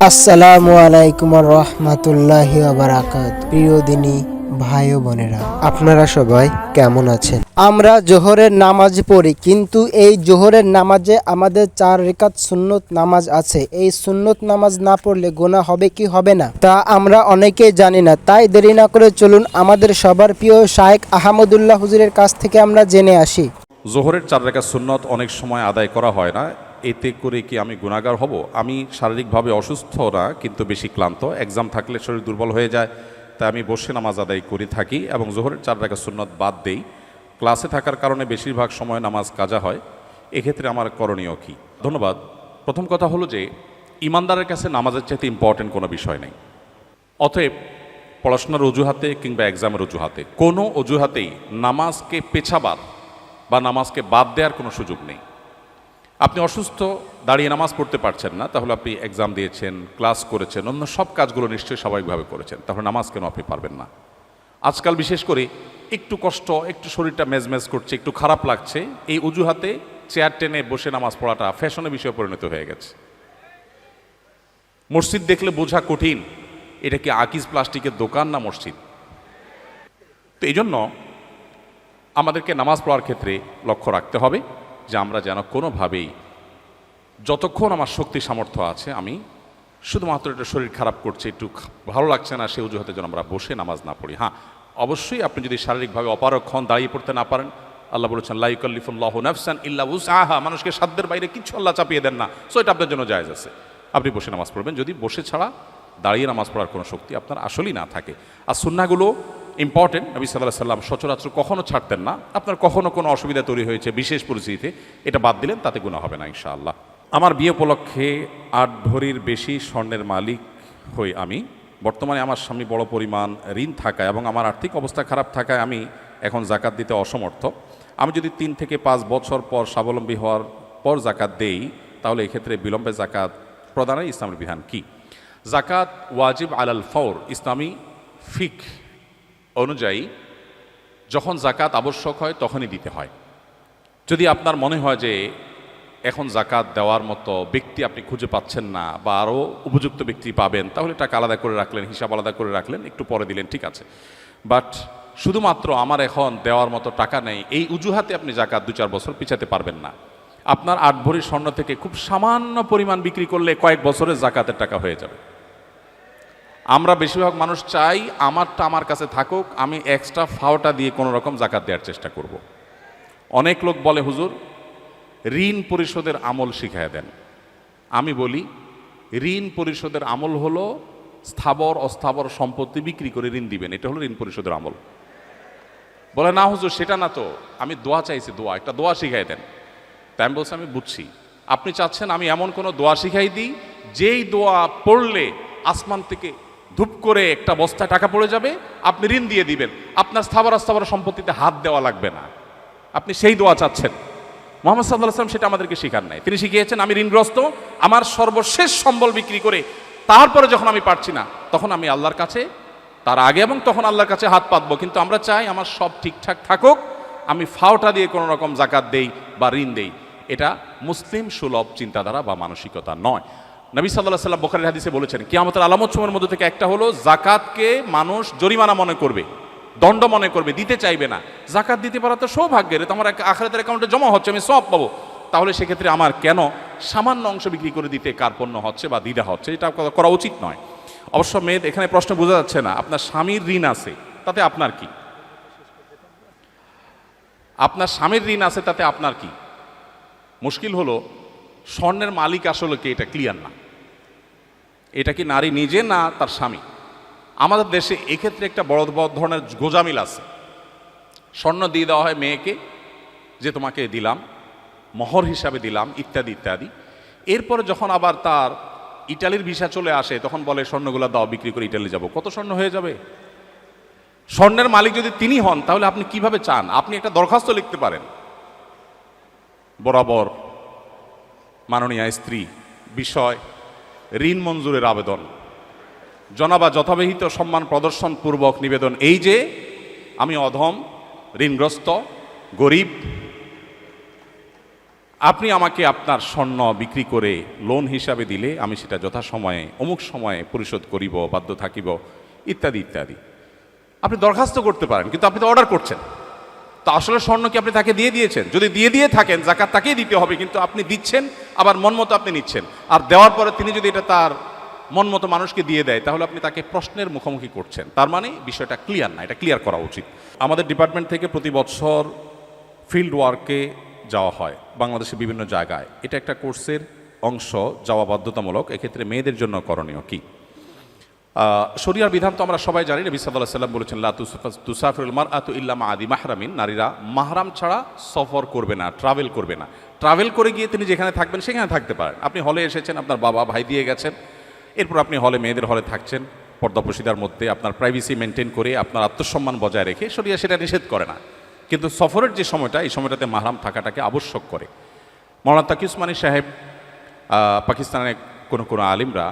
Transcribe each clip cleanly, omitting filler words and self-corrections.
আসসালামু আলাইকুম রহমতুল্লাহি ওয়াবারাকাত। প্রিয় দিনী ভাই ও বোনেরা, আপনারা সবাই কেমন আছেন? আমরা জোহরের নামাজ পড়ি, কিন্তু এই জোহরের নামাজে আমাদের 4 রাকাত সুন্নত নামাজ আছে। এই সুন্নত নামাজ না পড়লে গুনাহ হবে কি হবে না তা আমরা অনেকেই জানি না। তাই দেরি না করে চলুন আমাদের সবার প্রিয় শায়েখ আহমদুল্লাহ হুজুরের কাছ থেকে আমরা জেনে আসি। জোহরের 4 রাকাত সুন্নত অনেক সময় আদায় করা হয় না। এতে করে কি আমি গুনাহগার হব? আমি শারীরিকভাবে অসুস্থ না, কিন্তু বেশি ক্লান্ত। এক্সাম থাকলে শরীর দুর্বল হয়ে যায়, তাই আমি বসে নামাজ আদায় করে থাকি এবং জোহরের 4 রাকাত সুন্নত বাদ দেই। ক্লাসে থাকার কারণে বেশিরভাগ সময় নামাজ কাজা হয়। এক্ষেত্রে আমার করণীয় কী? ধন্যবাদ। প্রথম কথা হলো যে ইমানদারের কাছে নামাজের চাইতে ইম্পর্টেন্ট কোনো বিষয় নেই। অতএব পড়াশোনার অজুহাতে কিংবা এক্সামের অজুহাতে কোনো অজুহাতেই নামাজকে পেছাবার বা নামাজকে বাদ দেওয়ার কোনো সুযোগ নেই। আপনি অসুস্থ, দাঁড়িয়ে নামাজ পড়তে পারছেন না, তাহলে আপনি এক্সাম দিয়েছেন, ক্লাস করেছেন, অন্য সব কাজগুলো নিশ্চয়ই স্বাভাবিকভাবে করেছেন, তাহলে নামাজ কেন আপনি পারবেন না? আজকাল বিশেষ করে একটু কষ্ট, একটু শরীরটা মেজমেজ করছে, একটু খারাপ লাগছে, এই অজুহাতে চেয়ার টেনে বসে নামাজ পড়াটা ফ্যাশনের বিষয়ে পরিণত হয়ে গেছে। মসজিদ দেখলে বোঝা কঠিন, এটা কি আকিজ প্লাস্টিকের দোকান না মসজিদ? তো এই জন্য আমাদেরকে নামাজ পড়ার ক্ষেত্রে লক্ষ্য রাখতে হবে যে আমরা যেন কোনোভাবেই, যতক্ষণ আমার শক্তি সামর্থ্য আছে, আমি শুধুমাত্র একটু শরীর খারাপ করছে, একটু ভালো লাগছে না, সে অজুহাতে যেন আমরা বসে নামাজ না পড়ি। হ্যাঁ, অবশ্যই আপনি যদি শারীরিকভাবে অপারগ হন, দাঁড়িয়ে পড়তে না পারেন, আল্লাহ বলেছেন লা ইউকাল্লিফুল্লাহু নাফসান ইল্লা উসআহা, মানুষকে সাধ্যের বাইরে কিছু আল্লাহ চাপিয়ে দেন না, সো এটা আপনার জন্য জায়েজ আছে, আপনি বসে নামাজ পড়বেন, যদি বসে ছাড়া দাঁড়িয়ে নামাজ পড়ার কোনো শক্তি আপনার আসলেই না থাকে। আর সুন্নাহগুলো ইম্পর্টেন্ট। নবী সাল্লাল্লাহু আলাইহি সাল্লাম সচরাচর কখনো ছাড়তেন না। আপনার কখনো কোনো অসুবিধা তৈরি হয়েছে বিশেষ পরিস্থিতিতে, এটা বাদ দিলেন, তাতে গুনাহ হবে না ইনশাআল্লাহ। আমার বিয়ে উপলক্ষে 8 ভরির বেশি স্বর্ণের মালিক হই আমি। বর্তমানে আমার স্বামী বড় পরিমাণ ঋণ থাকায় এবং আমার আর্থিক অবস্থা খারাপ থাকায় আমি এখন জাকাত দিতে অসমর্থ। আমি যদি 3 থেকে 5 বছর পর স্বাবলম্বী হওয়ার পর জাকাত দেই, তাহলে এক্ষেত্রে বিলম্বে জাকাত প্রদানের ইসলামের বিধান কি? জাকাত ওয়াজিব আলাল ফওর। ইসলামী ফিক অনুযায়ী যখন জাকাত আবশ্যক হয় তখনই দিতে হয়। যদি আপনার মনে হয় যে এখন জাকাত দেওয়ার মতো ব্যক্তি আপনি খুঁজে পাচ্ছেন না বা আরও উপযুক্ত ব্যক্তি পাবেন, তাহলে টাকা আলাদা করে রাখলেন, হিসাব আলাদা করে রাখলেন, একটু পরে দিলেন, ঠিক আছে। বাট শুধুমাত্র আমার এখন দেওয়ার মতো টাকা নেই, এই অজুহাতে আপনি জাকাত 2-4 বছর পিছাতে পারবেন না। আপনার 8 ভরি স্বর্ণ থেকে খুব সামান্য পরিমাণ বিক্রি করলে কয়েক বছরের জাকাতের টাকা হয়ে যাবে। আমরা বেশিরভাগ মানুষ চাই আমারটা আমার কাছে থাকুক, আমি এক্সট্রা ফাওটা দিয়ে কোনো রকম জাকাত দেওয়ার চেষ্টা করব। অনেক লোক বলে হুজুর ঋণ পরিশোধের আমল শিখায় দেন। আমি বলি ঋণ পরিশোধের আমল হলো স্থাবর অস্থাবর সম্পত্তি বিক্রি করে ঋণ দিবেন, এটা হলো ঋণ পরিশোধের আমল। বলে না হুজুর সেটা না তো, আমি দোয়া চাইছি, দোয়া, একটা দোয়া শিখাই দেন। তাই আমি বলছি আমি বুঝছি, আপনি চাচ্ছেন আমি এমন কোনো দোয়া শিখাই দিই যেই দোয়া পড়লে আসমান থেকে ধূপ করে একটা বস্তায় টাকা পড়ে যাবে, আপনি ঋণ দিয়ে দিবেন, আপনার স্থাবর অস্থাবর সম্পত্তিতে হাত দেওয়া লাগবে না। আপনি সেই দোয়া চাচ্ছেন। মুহাম্মদ সাল্লাল্লাহু আলাইহি ওয়াসাল্লাম সেটা আমাদেরকে শিখান নাই। তিনি শিখিয়েছেন আমি ঋণগ্রস্ত, আমার সর্বশেষ সম্বল বিক্রি করে তারপরে যখন আমি পারছি না তখন আমি আল্লাহর কাছে, তার আগে এবং তখন আল্লাহর কাছে হাত পাতবো। কিন্তু আমরা চাই আমার সব ঠিকঠাক থাকুক, আমি ফাওটা দিয়ে কোনো রকম জাকাত দেই বা ঋণ দেই। এটা মুসলিম সুলভ চিন্তাধারা বা মানসিকতা নয়। নবী সাল্লাল্লাহু আলাইহি ওয়াসাল্লাম বুখারীর হাদিসে বলেছেন কিয়ামতের আলামতসমূহের মধ্যে থেকে একটা হলো জাকাতকে মানুষ জরিমানা মনে করবে, দণ্ড মনে করবে, দিতে চাইবে না। জাকাত দিতে পারা তো সৌভাগ্যের, তো আমার আখিরাতের অ্যাকাউন্টে জমা হচ্ছে, আমি সওয়াব পাবো, তাহলে সেক্ষেত্রে আমার কেন সামান্য অংশ বিক্রি করে দিতে কার্পণ্য হচ্ছে বা দ্বিধা হচ্ছে? এটা করা উচিত নয়। অবশ্য মেয়ে, এখানে প্রশ্ন বোঝা যাচ্ছে না, আপনার স্বামীর ঋণ আছে তাতে আপনার কি? আপনার স্বামীর ঋণ আছে তাতে আপনার কি? মুশকিল হলো স্বর্ণের মালিক আসলে কে, এটা ক্লিয়ার না। এটা কি নারী নিজে না তার স্বামী? আমাদের দেশে এক্ষেত্রে একটা বড় বড় ধরনের গোজামিল আছে। স্বর্ণ দিয়ে দেওয়া হয় মেয়েকে, যে তোমাকে দিলাম, মোহর হিসাবে দিলাম, ইত্যাদি ইত্যাদি। এরপরে যখন আবার তার ইটালির ভিসা চলে আসে তখন বলে স্বর্ণগুলো দাও, বিক্রি করে ইটালি যাব। কত স্বর্ণ হয়ে যাবে? স্বর্ণের মালিক যদি তিনি হন তাহলে আপনি কিভাবে চান? আপনি একটা দরখাস্ত লিখতে পারেন, বরাবর মাননীয় স্ত্রী বিষয় ঋণ মঞ্জুরের আবেদন, জনাবা যথাবিহিত সম্মান প্রদর্শন পূর্বক নিবেদন এই যে আমি অধম, ঋণগ্রস্ত, গরিব, আপনি আমাকে আপনার স্বর্ণ বিক্রি করে লোন হিসাবে দিলে আমি সেটা যথাসময়ে অমুক সময়ে পরিশোধ করিব, বাধ্য থাকিব, ইত্যাদি ইত্যাদি। আপনি দরখাস্ত করতে পারেন, কিন্তু আপনি তো অর্ডার করছেন। তো আসলে স্বর্ণ কি আপনি তাকে দিয়ে দিয়েছেন? যদি দিয়ে থাকেন, যাকাত তাকেই দিতে হবে, কিন্তু আপনি দিচ্ছেন, আবার মন মতো আপনি নিচ্ছেন। আর দেওয়ার পরে তিনি যদি এটা তার মন মতো মানুষকে দিয়ে দেয়, তাহলে আপনি তাকে প্রশ্নের মুখোমুখি করছেন। তার মানে বিষয়টা ক্লিয়ার না, এটা ক্লিয়ার করা উচিত। আমাদের ডিপার্টমেন্ট থেকে প্রতি বছর ফিল্ড ওয়ার্কে যাওয়া হয় বাংলাদেশের বিভিন্ন জায়গায়। এটা একটা কোর্সের অংশ, যাওয়া বাধ্যতামূলক। এক্ষেত্রে মেয়েদের জন্য করণীয় কি? শরিয়ার বিধান তো আমরা সবাই জানি। নবী সাল্লাল্লাহু আলাইহি ওয়াসাল্লাম বলেছেন, লা তুসাফিরুল মারআতু ইল্লা মা আদি মাহরামিন, নারীরা মাহরাম ছাড়া সফর করবে না, ট্রাভেল করবে না। ট্রাভেল করে গিয়ে তিনি যেখানে থাকবেন সেখানে থাকতে পারেন। আপনি হলে এসেছেন, আপনার বাবা ভাই দিয়ে গেছেন, এরপর আপনি হলে মেয়েদের হলে থাকছেন পর্দাপ্রসিদার মধ্যে, আপনার প্রাইভেসি মেনটেন করে, আপনার আত্মসম্মান বজায় রেখে। শরিয়া সেটা নিষেধ করে না, কিন্তু সফরের যে সময়টা, এই সময়টাতে মাহরাম থাকাটাকে আবশ্যক করে। মাওলানা তাকি উসমানী সাহেব, পাকিস্তানের কোনো আলিমরা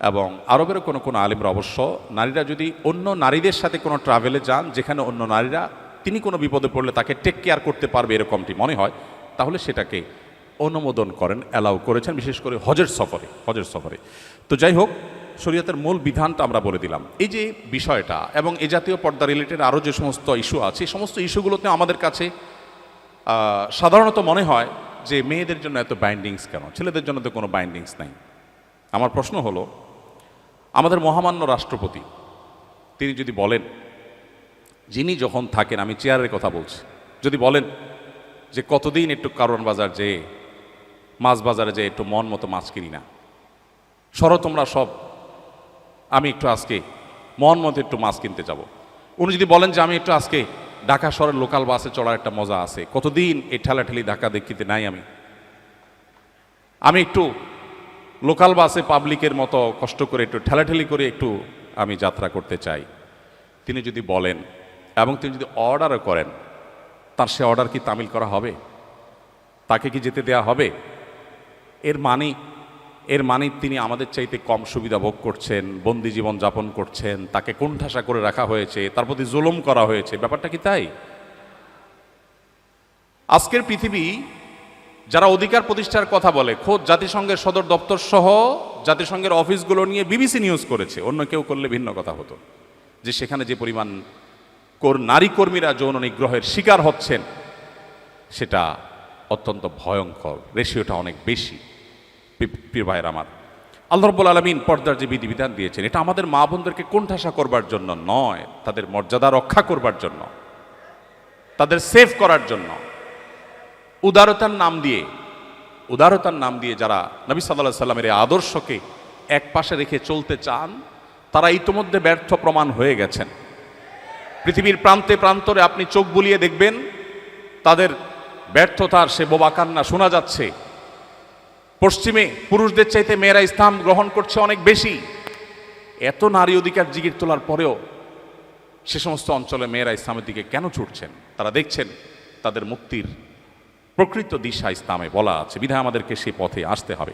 এবং আরবেরও কোনো আলিমরা অবশ্য, নারীরা যদি অন্য নারীদের সাথে কোনো ট্রাভেলে যান, যেখানে অন্য নারীরা তিনি কোনো বিপদে পড়লে তাকে টেক কেয়ার করতে পারবে এরকমটি মনে হয়, তাহলে সেটাকে অনুমোদন করেন, অ্যালাউ করেছেন, বিশেষ করে হজের সফরে। তো যাই হোক, শরীয়তের মূল বিধানটা আমরা বলে দিলাম। এই যে বিষয়টা এবং এই জাতীয় পর্দা রিলেটেড আরও যে সমস্ত ইস্যু আছে, এই সমস্ত ইস্যুগুলোতে আমাদের কাছে সাধারণত মনে হয় যে মেয়েদের জন্য এত বাইন্ডিংস কেন, ছেলেদের জন্য তো কোনো বাইন্ডিংস নাই। আমার প্রশ্ন হলো, আমাদের মহামান্য রাষ্ট্রপতি তিনি যদি বলেন, যিনি যখন থাকেন, আমি চেয়ারের কথা বলছি, যদি বলেন যে কতদিন একটু কারণ বাজার যেয়ে, মাছ বাজারে যেয়ে একটু মন মতো মাছ কিনি না, সরো তোমরা সব, আমি একটু আজকে মন মতো একটু মাছ কিনতে যাব। উনি যদি বলেন যে আমি একটু আজকে ঢাকা শহরের লোকাল বাসে চড়ার একটা মজা আছে, কতদিন এই ঠেলাঠেলি ঢাকা দেখিতে নাই, আমি একটু লোকাল বাসে পাবলিকের মতো কষ্ট করে একটু ঠেলাঠেলি করে একটু আমি যাত্রা করতে চাই, তিনি যদি বলেন এবং তিনি যদি অর্ডারও করেন, তার সে অর্ডার কি তামিল করা হবে? তাকে কি যেতে দেয়া হবে? এর মানে তিনি আমাদের চাইতে কম সুবিধা ভোগ করছেন, বন্দি জীবন যাপন করছেন, তাকে কোণঠাসা করে রাখা হয়েছে, তার প্রতি জুলুম করা হয়েছে। ব্যাপারটা কি তাই? আজকের পৃথিবী যারা অধিকার প্রতিষ্ঠার কথা বলে, খোদ জাতিসংঘের সদর দপ্তর সহ জাতিসংঘের অফিসগুলো নিয়ে বিবিসি নিউজ করেছে, অন্য কেউ করলে ভিন্ন কথা হতো, যে সেখানে যে পরিমাণ নারী কর্মীরা যৌন নিগ্রহের শিকার হচ্ছেন সেটা অত্যন্ত ভয়ঙ্কর, রেশিওটা অনেক বেশি। প্রিয় ভাইয়ের আমার, আল্লাহ রাব্বুল আলামিন পর্দার যে বিধিবিধান দিয়েছেন, এটা আমাদের মা বোনদেরকে কোণঠাসা করবার জন্য নয়, তাদের মর্যাদা রক্ষা করবার জন্য, তাদের সেভ করার জন্য। উদারতার নাম দিয়ে যারা নবী সাল্লাল্লাহু আলাইহি সাল্লামের এই আদর্শকে এক পাশে রেখে চলতে চান, তারা ইতোমধ্যে ব্যর্থ প্রমাণ হয়ে গেছেন। পৃথিবীর প্রান্তে প্রান্তরে আপনি চোখ বুলিয়ে দেখবেন, তাদের ব্যর্থতার সে বোবা কান্না শোনা যাচ্ছে। পশ্চিমে পুরুষদের চাইতে মেয়েরা ইসলাম গ্রহণ করছে অনেক বেশি। এত নারী অধিকার জিগির তোলার পরেও সে সমস্ত অঞ্চলে মেয়েরা ইসলামের দিকে কেন ছুটছেন? তারা দেখছেন তাদের মুক্তির প্রকৃত দিশা ইসলামে বলা আছে, বিধায় আমাদেরকে সেই পথে আসতে হবে।